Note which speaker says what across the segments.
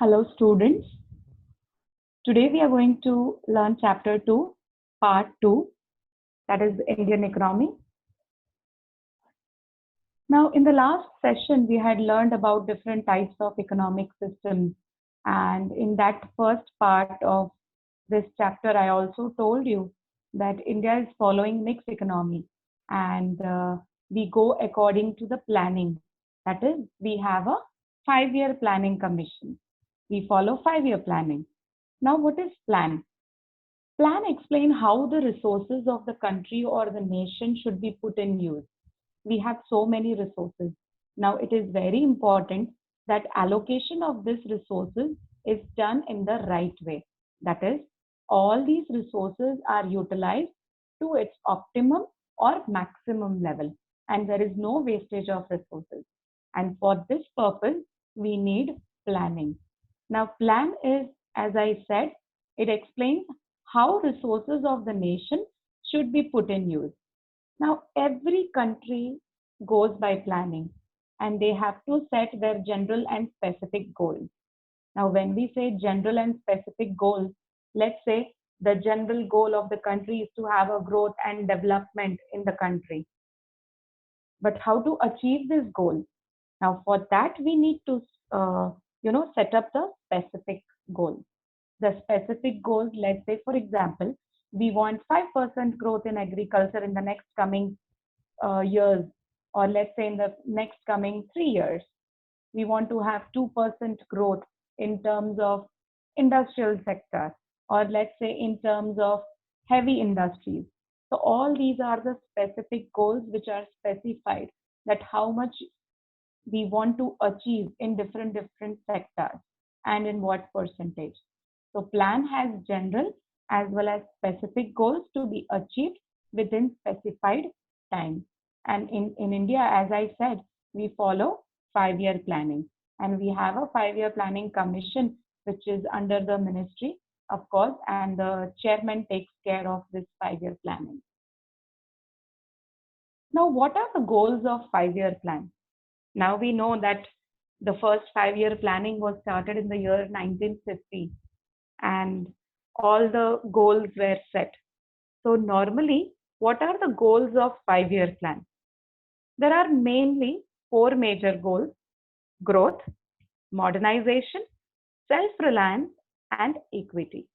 Speaker 1: Hello students. Today we are going to learn chapter 2, part 2, that is Indian economy. Now in the last session we had learned about different types of economic systems, and in that first part of this chapter I also told you that India is following mixed economy, and we go according to the planning. That is, we have a 5-year planning commission. We follow 5-year planning. Now, what is plan? Plan explain how the resources of the country or the nation should be put in use. We have so many resources. Now, it is very important that allocation of these resources is done in the right way. That is, all these resources are utilized to its optimum or maximum level, and there is no wastage of resources. And for this purpose, we need planning. Now, plan is, as I said, it explains how resources of the nation should be put in use. Now, every country goes by planning, and they have to set their general and specific goals. Now, when we say general and specific goals, let's say the general goal of the country is to have a growth and development in the country. But how to achieve this goal? Now, for that, we need to, set up the specific goals. The specific goals, let's say, for example, we want 5% growth in agriculture in the next coming years, or let's say in the next coming 3 years. We want to have 2% growth in terms of industrial sector, or let's say in terms of heavy industries. So all these are the specific goals which are specified, that how much we want to achieve in different sectors and in what percentage. So plan has general as well as specific goals to be achieved within specified time. And in India, as I said, we follow 5-year planning, and we have a 5-year planning commission which is under the ministry, of course, and the chairman takes care of this 5-year planning. Now, what are the goals of 5-year plan? Now we know that the first 5-year planning was started in the year 1950, and all the goals were set. So normally, what are the goals of 5-year plan? There are mainly 4 major goals: growth, modernization, self-reliance, and equity.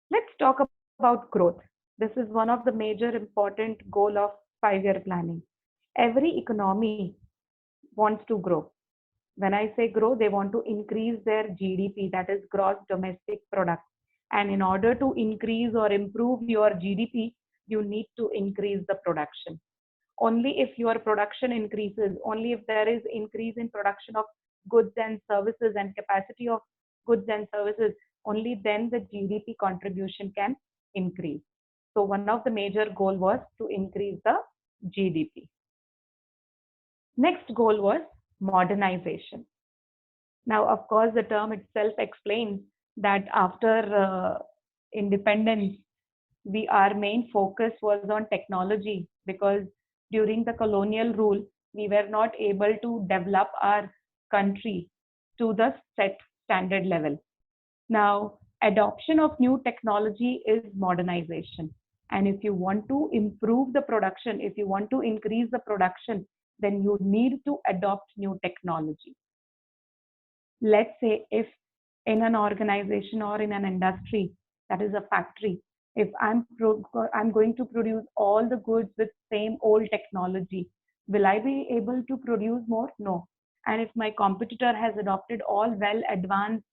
Speaker 1: Let's talk about growth. This is one of the major important goal of 5-year planning. Every economy wants to grow. When I say grow, they want to increase their GDP, that is gross domestic product. And in order to increase or improve your GDP, you need to increase the production. Only if your production increases, only if there is increase in production of goods and services and capacity of goods and services, only then the GDP contribution can increase. So one of the major goal was to increase the GDP. Next goal was modernization. Now, of course, the term itself explains that after independence, our main focus was on technology, because during the colonial rule, we were not able to develop our country to the set standard level. Now, adoption of new technology is modernization. And if you want to improve the production, if you want to increase the production, then you need to adopt new technology. Let's say if in an organization or in an industry, that is a factory, if I'm going to produce all the goods with same old technology, will I be able to produce more? No. And if my competitor has adopted all well advanced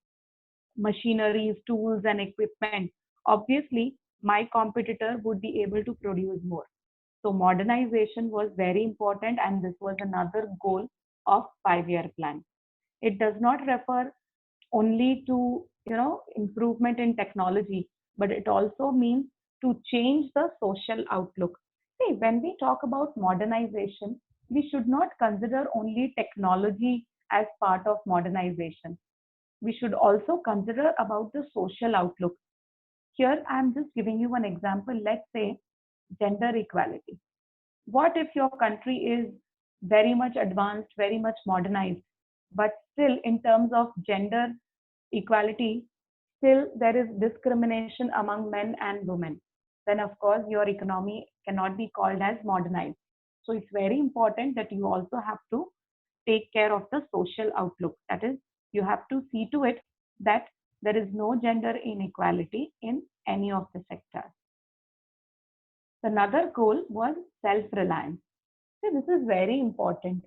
Speaker 1: machineries, tools, and equipment, obviously my competitor would be able to produce more. So modernization was very important, and this was another goal of 5-year plan. It does not refer only to improvement in technology, but it also means to change the social outlook. See, when we talk about modernization, we should not consider only technology as part of modernization. We should also consider about the social outlook. Here, I'm just giving you an example. Let's say gender equality. What if your country is very much advanced, very much modernized, but still in terms of gender equality, still there is discrimination among men and women, then of course your economy cannot be called as modernized. So it's very important that you also have to take care of the social outlook. That is, you have to see to it that there is no gender inequality in any of the sectors. Another goal was self-reliance. See, this is very important.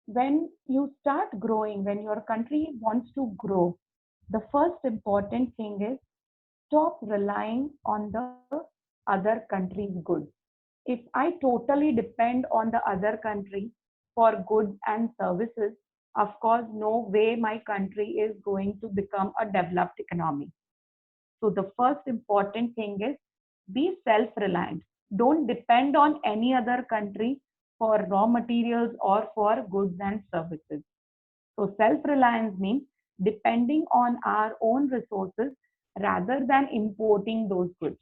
Speaker 1: When you start growing, when your country wants to grow, the first important thing is stop relying on the other country's goods. If I totally depend on the other country for goods and services, of course, no way my country is going to become a developed economy. So the first important thing is be self-reliant. Don't depend on any other country for raw materials or for goods and services. So self-reliance means depending on our own resources rather than importing those goods.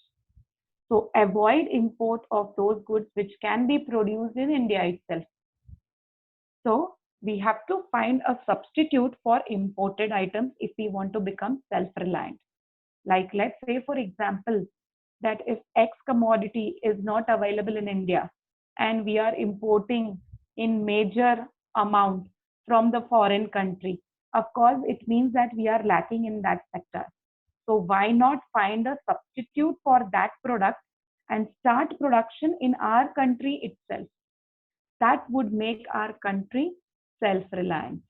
Speaker 1: So avoid import of those goods which can be produced in India itself. So we have to find a substitute for imported items if we want to become self-reliant. Like let's say, for example, that if X commodity is not available in India and we are importing in major amount from the foreign country, of course, it means that we are lacking in that sector. So why not find a substitute for that product and start production in our country itself? That would make our country self-reliant.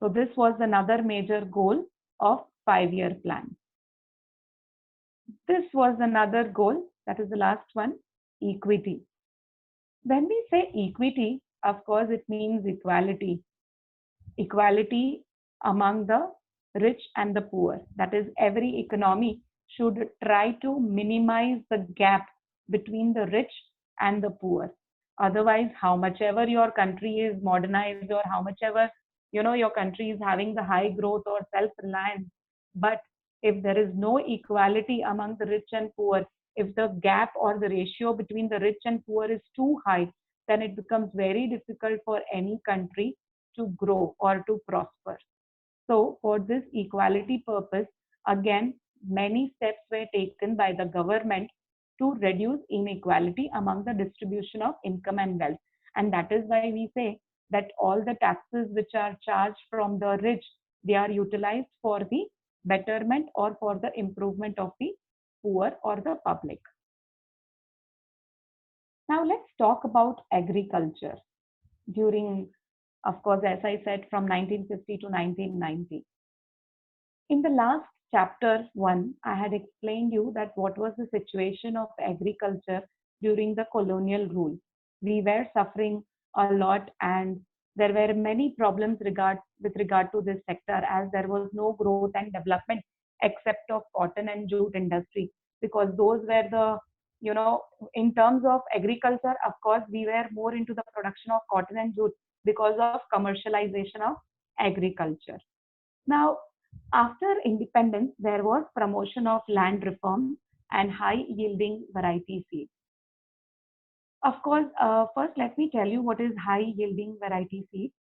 Speaker 1: So this was another major goal of 5-year plan. This was another goal, that is the last one, equity. When we say equity, of course, it means equality. Equality among the rich and the poor. That is, every economy should try to minimize the gap between the rich and the poor. Otherwise, how much ever your country is modernized or how much ever your country is having the high growth or self-reliance, but if there is no equality among the rich and poor, if the gap or the ratio between the rich and poor is too high, then it becomes very difficult for any country to grow or to prosper. So for this equality purpose, again, many steps were taken by the government to reduce inequality among the distribution of income and wealth. And that is why we say that all the taxes which are charged from the rich, they are utilized for the betterment or for the improvement of the poor or the public. Now let's talk about agriculture during, of course, as I said, from 1950 to 1990. In the last chapter 1, I had explained you that what was the situation of agriculture during the colonial rule. We were suffering a lot and there were many problems with regard to this sector, as there was no growth and development except of cotton and jute industry, because those were the, in terms of agriculture, of course, we were more into the production of cotton and jute because of commercialization of agriculture. Now, after independence, there was promotion of land reform and high yielding variety seeds. Of course, first let me tell you what is high yielding variety seed.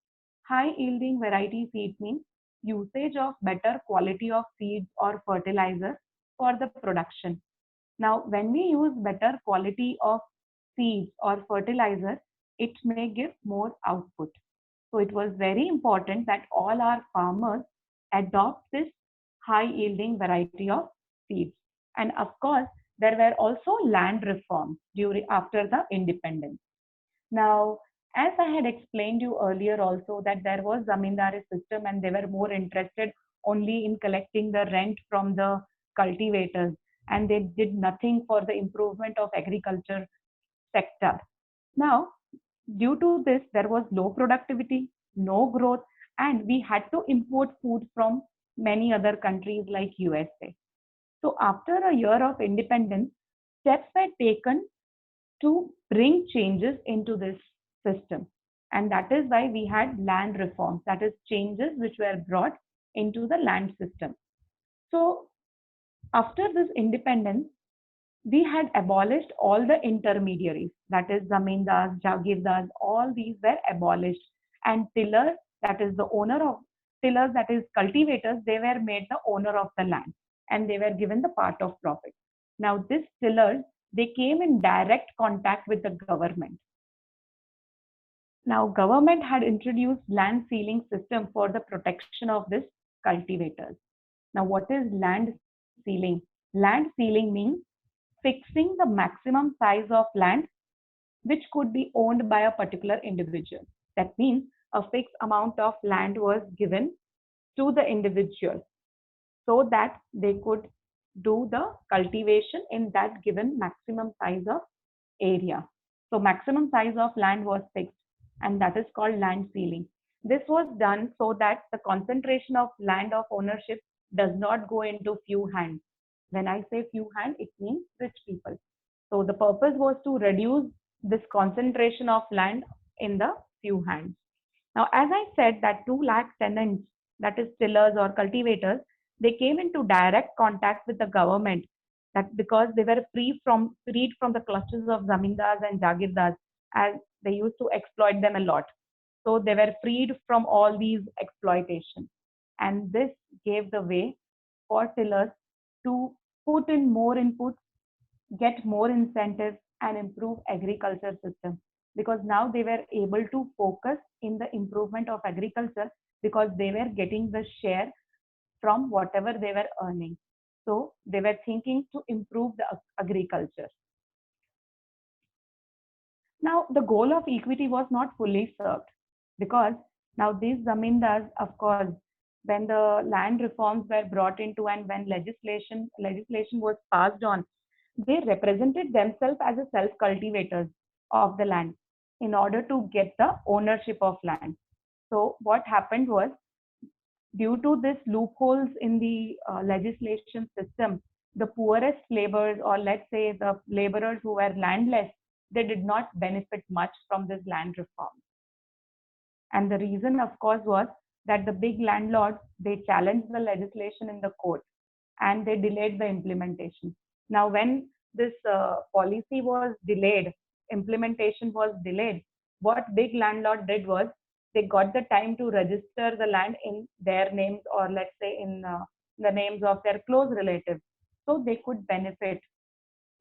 Speaker 1: High yielding variety seed means usage of better quality of seeds or fertilizers for the production. Now, when we use better quality of seeds or fertilizer, it may give more output. So it was very important that all our farmers adopt this high yielding variety of seeds. And of course, there were also land reforms after the independence. Now, as I had explained you earlier also that there was zamindari system and they were more interested only in collecting the rent from the cultivators, and they did nothing for the improvement of agriculture sector. Now, due to this, there was low productivity, no growth, and we had to import food from many other countries like USA. So after a year of independence, steps were taken to bring changes into this system. And that is why we had land reforms, that is changes which were brought into the land system. So after this independence, we had abolished all the intermediaries, that is zamindars, jagirdars, all these were abolished, and tillers that is the owner of tillers, that is cultivators, they were made the owner of the land and they were given the part of profit. Now, these tillers, they came in direct contact with the government. Now, government had introduced land ceiling system for the protection of this cultivators. Now, what is land ceiling? Land ceiling means fixing the maximum size of land which could be owned by a particular individual. That means a fixed amount of land was given to the individual so that they could do the cultivation in that given maximum size of area. So maximum size of land was fixed and that is called land ceiling. This was done so that the concentration of land of ownership does not go into few hands. When I say few hands, it means rich people. So the purpose was to reduce this concentration of land in the few hands. Now, as I said that 2 lakh tenants, that is tillers or cultivators, they came into direct contact with the government, that because they were freed from the clutches of zamindars and jagirdars, as they used to exploit them a lot. So they were freed from all these exploitation. And this gave the way for tillers to put in more inputs, get more incentives and improve agriculture system, because now they were able to focus in the improvement of agriculture because they were getting the share from whatever they were earning. So they were thinking to improve the agriculture. Now the goal of equity was not fully served because now these zamindars, of course, when the land reforms were brought into and when legislation was passed on, they represented themselves as a self cultivators of the land in order to get the ownership of land. So what happened was, due to this loopholes in the legislation system, the poorest laborers, or let's say the laborers who were landless, they did not benefit much from this land reform. And the reason, of course, was that the big landlords, they challenged the legislation in the court and they delayed the implementation. Now, when this policy was delayed, implementation was delayed, what big landlord did was they got the time to register the land in their names, or let's say in the names of their close relatives, so they could benefit.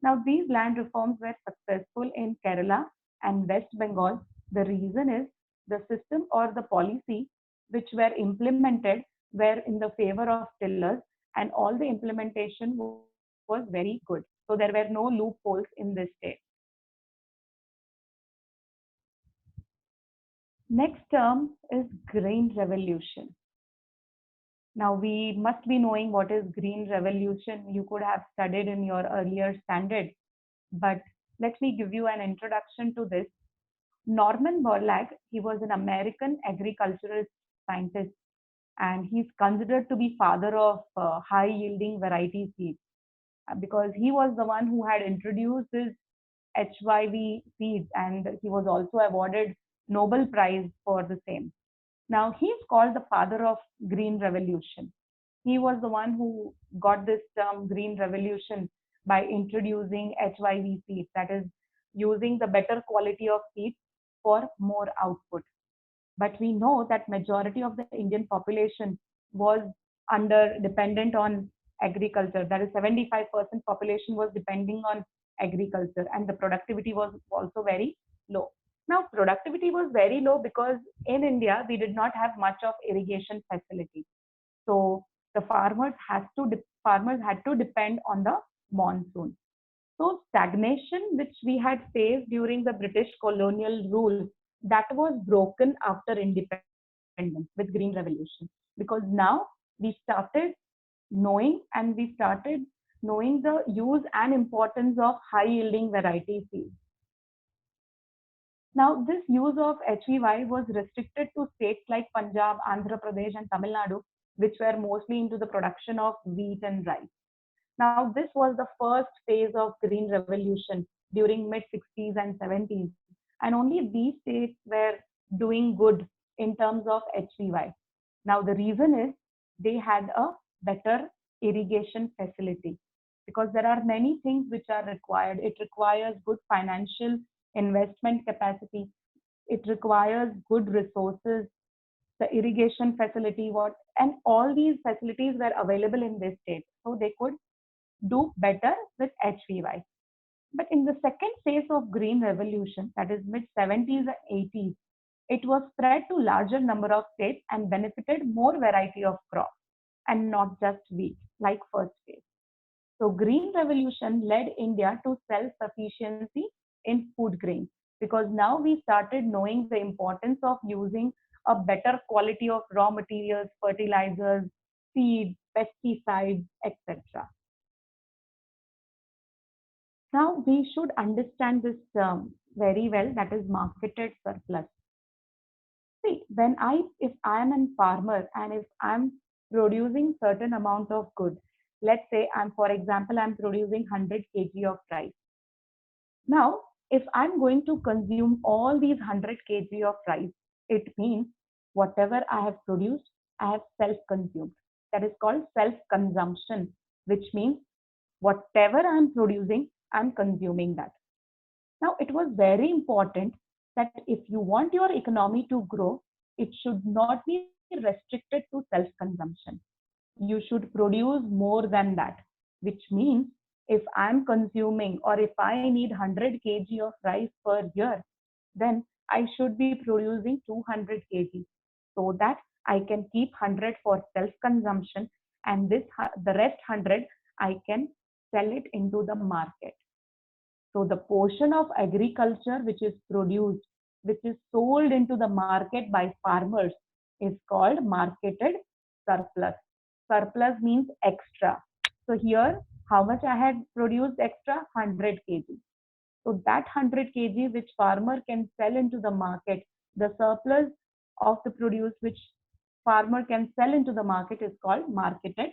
Speaker 1: Now, these land reforms were successful in Kerala and West Bengal. The reason is the system or the policy which were implemented were in the favor of tillers, and all the implementation was very good. So there were no loopholes in this state. Next term is Green Revolution. Now we must be knowing what is Green Revolution. You could have studied in your earlier standard, but let me give you an introduction to this. Norman Borlaug, he was an American agricultural scientist, and he's considered to be father of high yielding variety seeds because he was the one who had introduced this HYV seeds, and he was also awarded Nobel Prize for the same. Now he's called the father of Green Revolution. He was the one who got this term Green Revolution by introducing HYV seeds, that is using the better quality of seeds for more output. But we know that majority of the Indian population was under dependent on agriculture. That is 75% population was depending on agriculture, and the productivity was also very low. Now productivity was very low because in India we did not have much of irrigation facility. So the farmers had to depend on the monsoon. So stagnation which we had faced during the British colonial rule, that was broken after independence with Green Revolution, because now we started knowing the use and importance of high yielding variety seeds. Now this use of HEY was restricted to states like Punjab, Andhra Pradesh and Tamil Nadu, which were mostly into the production of wheat and rice. Now, this was the first phase of Green Revolution during mid 60s and 70s, and only these states were doing good in terms of HVY. Now, the reason is they had a better irrigation facility, because there are many things which are required. It requires good financial investment capacity. It requires good resources, the irrigation facility, and all these facilities were available in this state. So they could do better with HVY. But in the second phase of Green Revolution, that is mid 70s and 80s, it was spread to larger number of states and benefited more variety of crops and not just wheat like first phase. So Green Revolution led India to self-sufficiency in food grains because now we started knowing the importance of using a better quality of raw materials, fertilizers, seeds, pesticides, etc. Now we should understand this term very well, that is marketed surplus. See, if I am a farmer and if I'm producing certain amount of goods, let's say for example, I'm producing 100 kg of rice. Now, if I'm going to consume all these 100 kg of rice, it means whatever I have produced, I have self-consumed. That is called self-consumption, which means whatever I'm producing, I'm consuming that. Now, it was very important that if you want your economy to grow, it should not be restricted to self-consumption. You should produce more than that, which means if I'm consuming or if I need 100 kg of rice per year, then I should be producing 200 kg so that I can keep 100 for self-consumption and the rest 100 I can sell it into the market. So the portion of agriculture which is produced, which is sold into the market by farmers is called marketed surplus. Surplus means extra. So here, how much I had produced extra? 100 kg. So that 100 kg which farmer can sell into the market, the surplus of the produce which farmer can sell into the market is called marketed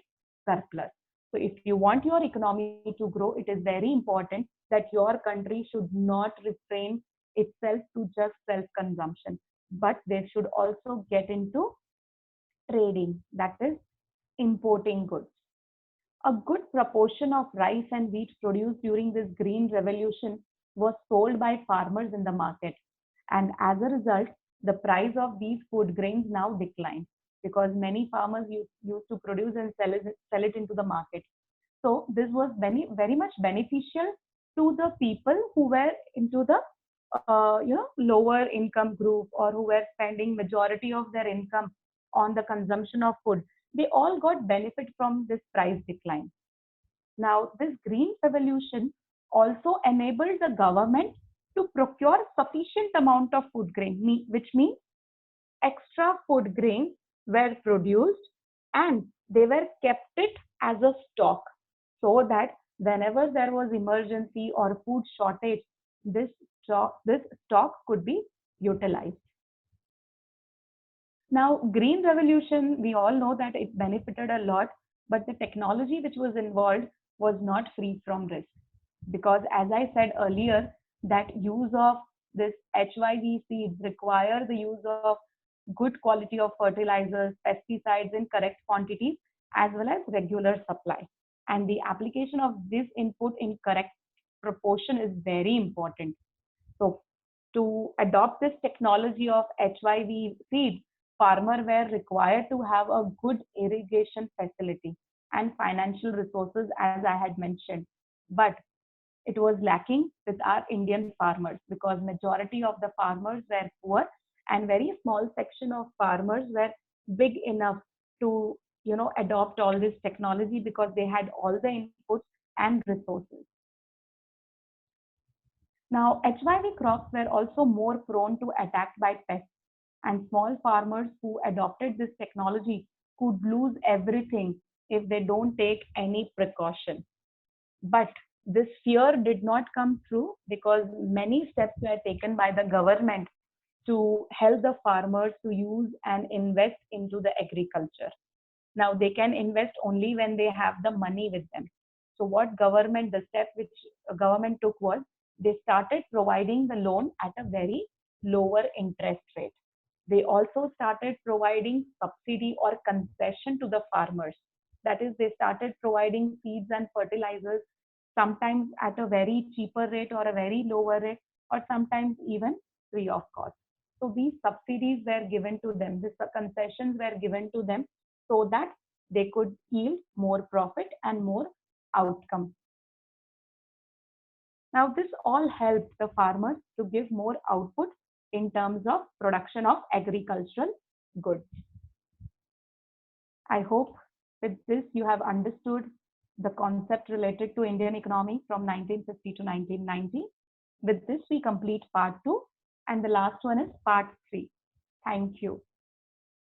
Speaker 1: surplus. So if you want your economy to grow, it is very important that your country should not refrain itself to just self-consumption, but they should also get into trading, that is importing goods. A good proportion of rice and wheat produced during this green revolution was sold by farmers in the market. And as a result, the price of these food grains now declined because many farmers used to produce and sell it into the market. So this was very much beneficial to the people who were into the lower income group or who were spending majority of their income on the consumption of food. They all got benefit from this price decline. Now, this green revolution also enabled the government to procure sufficient amount of food grain, which means extra food grains were produced and they were kept it as a stock so that whenever there was emergency or food shortage, this stock could be utilized. Now, green revolution, we all know that it benefited a lot, but the technology which was involved was not free from risk. Because as I said earlier, that use of this HYV seeds require the use of good quality of fertilizers, pesticides in correct quantities, as well as regular supply. And the application of this input in correct proportion is very important. So to adopt this technology of HYV seeds, farmers were required to have a good irrigation facility and financial resources, as I had mentioned. But it was lacking with our Indian farmers because majority of the farmers were poor and very small section of farmers were big enough to adopt all this technology because they had all the inputs and resources. Now, HYV crops were also more prone to attack by pests, and small farmers who adopted this technology could lose everything if they don't take any precaution. But this fear did not come true because many steps were taken by the government to help the farmers to use and invest into the agriculture. Now they can invest only when they have the money with them. So the step which government took was they started providing the loan at a very lower interest rate. They also started providing subsidy or concession to the farmers. That is, they started providing seeds and fertilizers, sometimes at a very cheaper rate or a very lower rate, or sometimes even free of cost. So these subsidies were given to them, these concessions were given to them so that they could yield more profit and more outcome. Now, this all helped the farmers to give more output in terms of production of agricultural goods. I hope with this you have understood the concept related to Indian economy from 1950 to 1990. With this, we complete part 2, and the last one is part 3. Thank you.